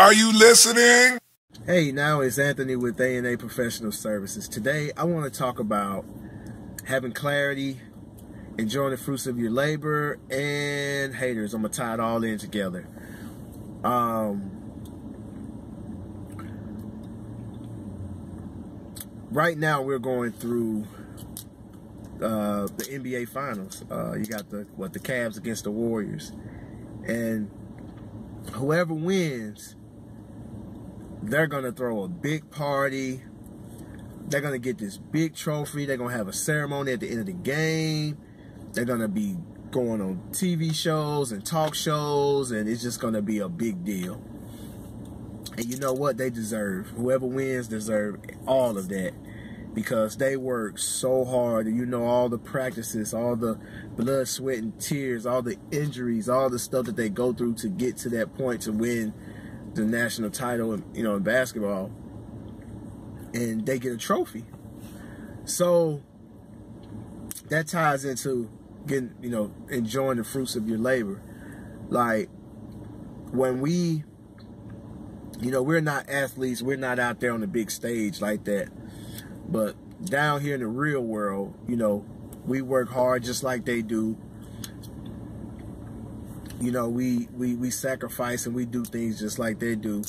Are you listening? Hey, now it's Anthony with A&A Professional Services. Today, I want to talk about having clarity, enjoying the fruits of your labor, and haters. I'm going to tie it all in together. Right now, we're going through the NBA Finals. You got the Cavs against the Warriors. And whoever wins, they're going to throw a big party. They're going to get this big trophy. They're going to have a ceremony at the end of the game. They're going to be going on TV shows and talk shows, and it's just going to be a big deal. And you know what? They deserve. Whoever wins deserve all of that, because they work so hard. And you know, all the practices, all the blood, sweat, and tears, all the injuries, all the stuff that they go through to get to that point to win the national title, in basketball, and they get a trophy. So that ties into getting, enjoying the fruits of your labor. Like, when we, we're not athletes, we're not out there on the big stage like that, but down here in the real world, we work hard just like they do. We sacrifice and we do things just like they do.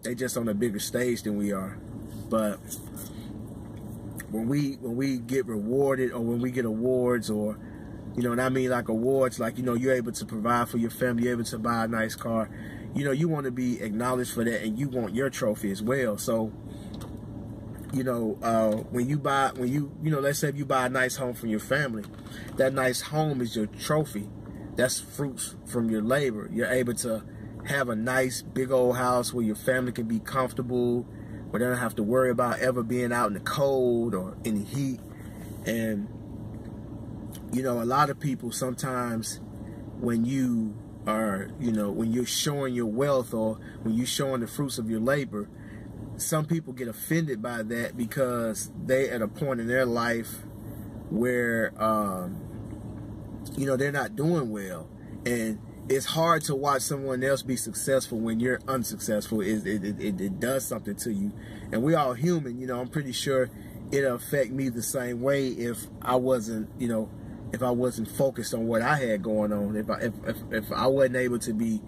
They just on a bigger stage than we are. But when we get rewarded, or when we get awards, or and I mean like awards, like you're able to provide for your family, you're able to buy a nice car, you want to be acknowledged for that, and you want your trophy as well. So let's say if you buy a nice home from your family, that nice home is your trophy. That's fruits from your labor. You're able to have a nice big old house where your family can be comfortable, where they don't have to worry about ever being out in the cold or in the heat. And a lot of people, sometimes when you are, when you're showing your wealth, or when you're showing the fruits of your labor, some people get offended by that, because they're at a point in their life where they're not doing well, and it's hard to watch someone else be successful when you're unsuccessful. It does something to you, and we're all human. I'm pretty sure it'll affect me the same way if I wasn't, if I wasn't focused on what I had going on. If I wasn't able to be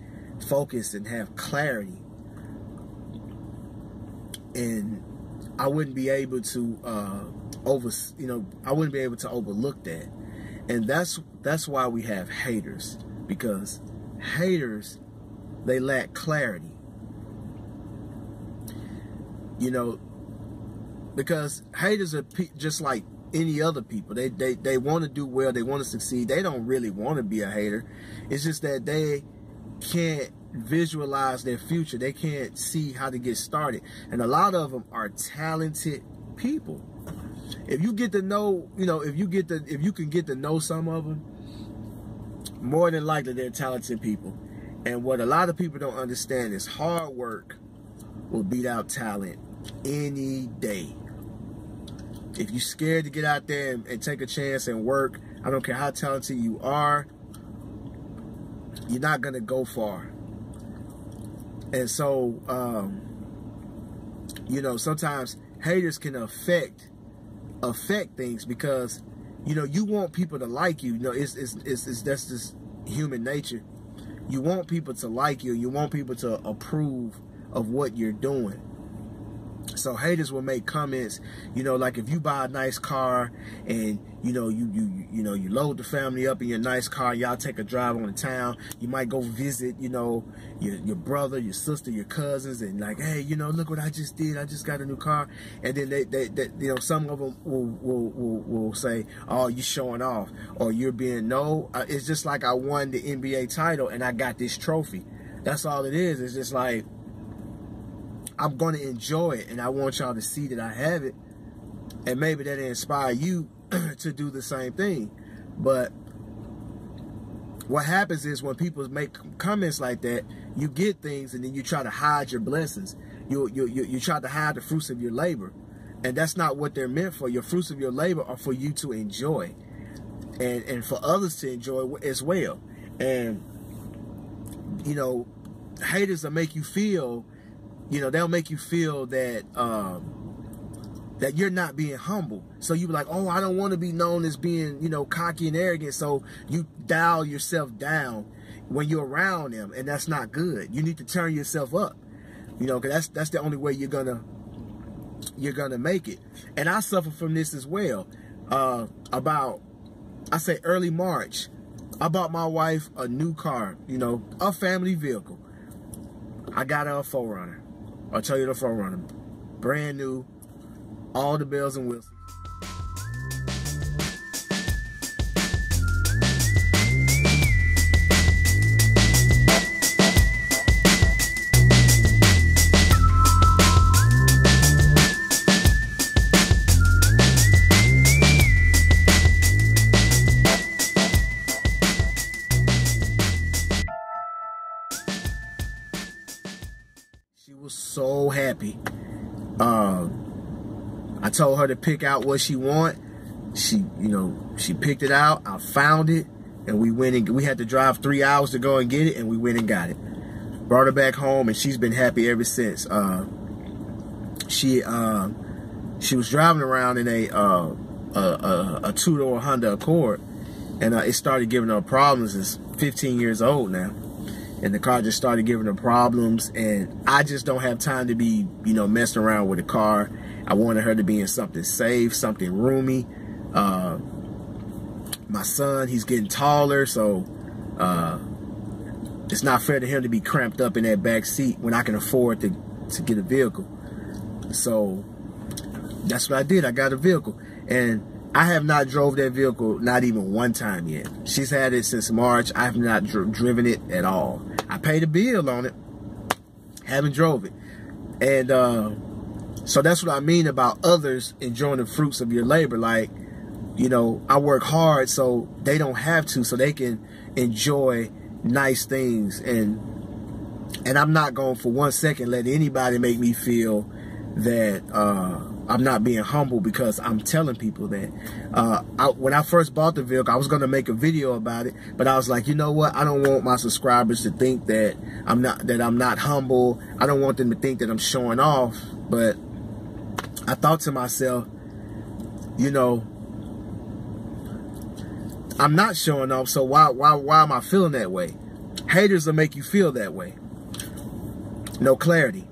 focused and have clarity, and I wouldn't be able to I wouldn't be able to overlook that. And that's why we have haters, because haters, they lack clarity. Because haters are just like any other people. They want to do well, they want to succeed. They don't really want to be a hater. It's just that they can't visualize their future. They can't see how to get started. And a lot of them are talented people. If you get to know, if you can get to know some of them, more than likely they're talented people. And what a lot of people don't understand is hard work will beat out talent any day. If you're scared to get out there and take a chance and work, I don't care how talented you are, you're not going to go far. And so, sometimes haters can affect things, because you want people to like you. That's just human nature. You want people to like you. You want people to approve of what you're doing. So haters will make comments, like if you buy a nice car and you load the family up in your nice car, y'all take a drive on the town, you might go visit, your brother, your sister, your cousins, and like, hey, look what I just did, I just got a new car. And then they some of them will say, oh, you showing off, or you're being, it's just like I won the NBA title and I got this trophy. That's all it is. It's just like, I'm going to enjoy it, and I want y'all to see that I have it, and maybe that'll inspire you to do the same thing. But what happens is, when people make comments like that, you get things, and then you try to hide your blessings. You try to hide the fruits of your labor, and that's not what they're meant for. Your fruits of your labor are for you to enjoy, and for others to enjoy as well. And haters will make you feel You know, they'll make you feel that that you're not being humble. So you be like, oh, I don't want to be known as being, you know, cocky and arrogant. So you dial yourself down when you're around them, and that's not good. You need to turn yourself up, you know, because that's the only way you're gonna make it. And I suffer from this as well. About, I say early March, I bought my wife a new car, you know, a family vehicle. I got her a 4Runner, a Toyota 4Runner, brand new, all the bells and whistles. She was so happy. I told her to pick out what she want. She, you know, she picked it out. I found it, and we went and we had to drive 3 hours to go and get it, and we went and got it. Brought her back home, and she's been happy ever since. She was driving around in a two-door Honda Accord, and it started giving her problems. It's 15 years old now. And the car just started giving her problems, and I just don't have time to be, you know, messing around with the car. I wanted her to be in something safe, something roomy. My son, he's getting taller, so it's not fair to him to be cramped up in that back seat when I can afford to get a vehicle. So that's what I did. I got a vehicle, and I have not drove that vehicle not even one time yet. She's had it since March. I have not driven it at all. I paid a bill on it, haven't drove it. And so that's what I mean about others enjoying the fruits of your labor. Like, you know, I work hard so they don't have to, so they can enjoy nice things. And I'm not going for 1 second let anybody make me feel that I'm not being humble because I'm telling people that. When I first bought the vehicle, I was going to make a video about it, but I was like, you know what? I don't want my subscribers to think that I'm not humble. I don't want them to think that I'm showing off. But I thought to myself, you know, I'm not showing off, so why am I feeling that way? Haters will make you feel that way. No clarity.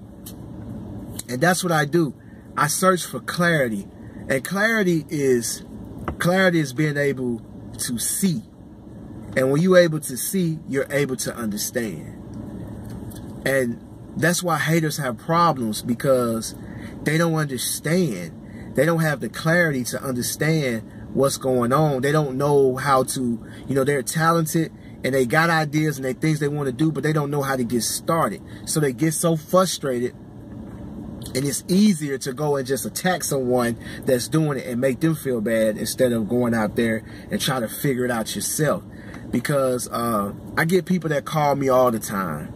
And that's what I do. I search for clarity. And clarity is being able to see. And when you're able to see, you're able to understand. And that's why haters have problems, because they don't understand. They don't have the clarity to understand what's going on. They don't know how to, you know, they're talented and they got ideas and they things they want to do, but they don't know how to get started. So they get so frustrated, and it's easier to go and just attack someone that's doing it and make them feel bad instead of going out there and try to figure it out yourself. Because I get people that call me all the time,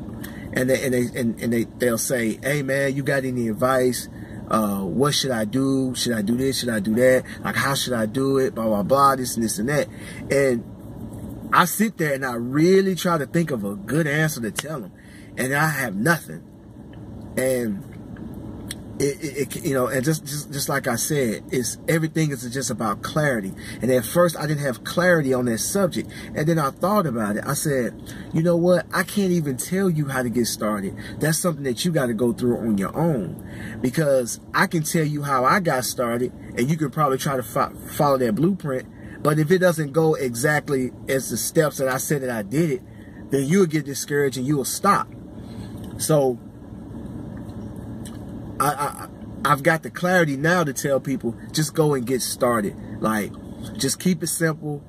and they'll say, "Hey man, you got any advice? What should I do? Should I do this? Should I do that? Like, how should I do it? Blah, blah, blah, this and this and that." And I sit there and I really try to think of a good answer to tell them, and I have nothing. And you know, and just like I said, everything is just about clarity. And at first I didn't have clarity on that subject, and then I thought about it. I said, you know what, I can't even tell you how to get started. That's something that you got to go through on your own, because I can tell you how I got started, and you can probably try to follow that blueprint, but if it doesn't go exactly as the steps that I said that I did it, then you'll get discouraged and you will stop. So I've got the clarity now to tell people, just go and get started. Like, just keep it simple.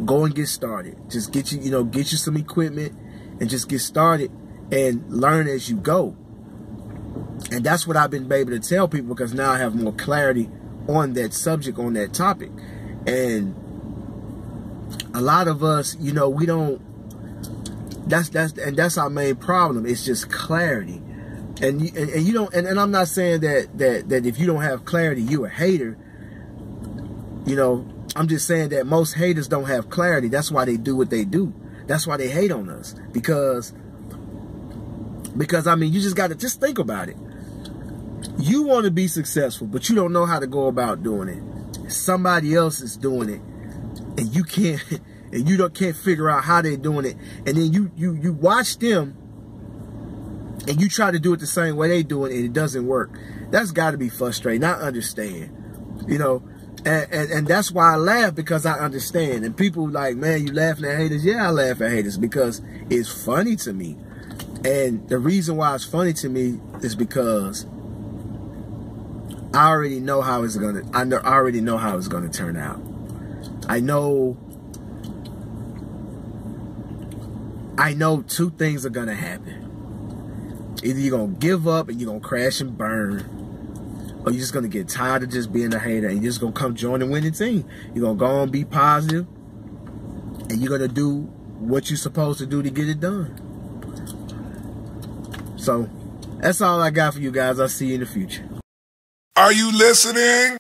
Go and get started. Just get you some equipment and just get started and learn as you go. And that's what I've been able to tell people, because now I have more clarity on that subject, on that topic. And a lot of us, you know, we don't. That's our main problem. It's just clarity. And you don't, and I'm not saying that if you don't have clarity, you're a hater. You know, I'm just saying that most haters don't have clarity. That's why they do what they do. That's why they hate on us, because Because, I mean, you just got to just think about it. You want to be successful, but you don't know how to go about doing it. Somebody else is doing it, and you can't, and you can't figure out how they're doing it. And then you watch them, and you try to do it the same way they do it, and it doesn't work. That's got to be frustrating. I understand, you know, and that's why I laugh, because I understand. And people like, man, you laughing at haters? Yeah, I laugh at haters because it's funny to me. And the reason why it's funny to me is because I already know how it's gonna. I already know how it's gonna turn out. I know two things are gonna happen. Either you're gonna give up and you're gonna crash and burn, or you're just gonna get tired of just being a hater and you're just gonna come join the winning team. You're gonna go on, be positive, and you're gonna do what you're supposed to do to get it done. So that's all I got for you guys. I'll see you in the future. Are you listening?